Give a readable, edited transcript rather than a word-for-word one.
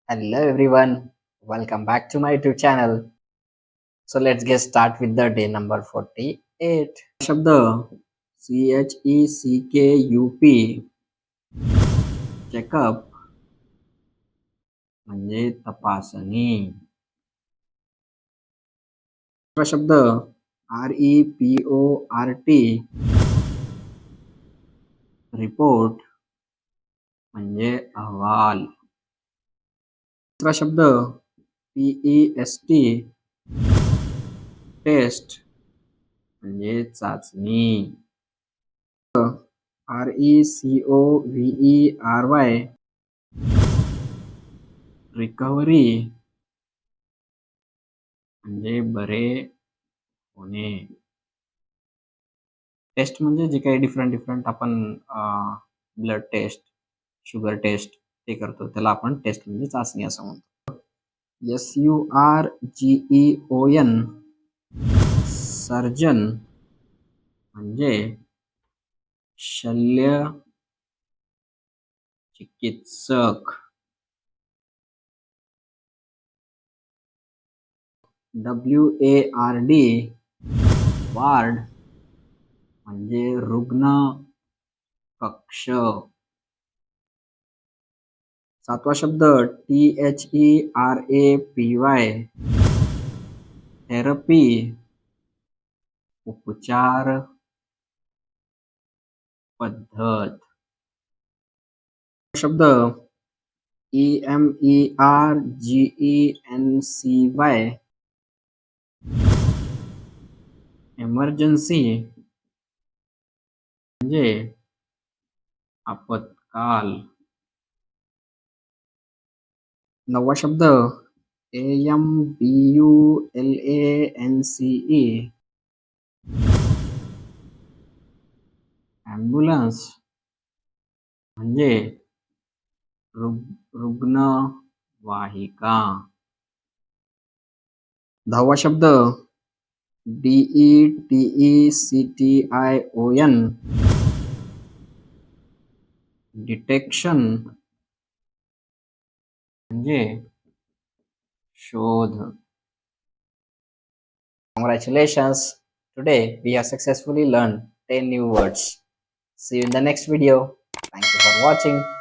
Hello everyone, welcome back to my YouTube channel. So let's get start with the day number 48. शब्द CHECKUP checkup म्हणजे तपासणी. शब्द REPORT report म्हणजे अहवाल. शब्द PEST टेस्ट म्हणजे चाचणी. RECOVERY रिकव्हरी म्हणजे बरे होणे. टेस्ट म्हणजे जे काही डिफरंट आपण ब्लड टेस्ट, शुगर टेस्ट ते करतो त्याला आपण टेस्ट म्हणजे चाचणी असं म्हणतो. SURGEON सर्जन म्हणजे शल्य चिकित्सक. WARD वार्ड म्हणजे रुग्ण कक्ष. सातवा शब्द THERAPY थेरपी उपचार पद्धत. शब्द EMERGENCY इमर्जन्सी म्हणजे आपत्काल. नववा शब्द AMBULANCE ॲम्ब्युलन्स म्हणजे रुग्णवाहिका. दहावा शब्द DETECTION डिटेक्शन म्हणजे शोध. Congratulations! Today we have successfully learned 10 new words. See you in the next video. Thank you for watching.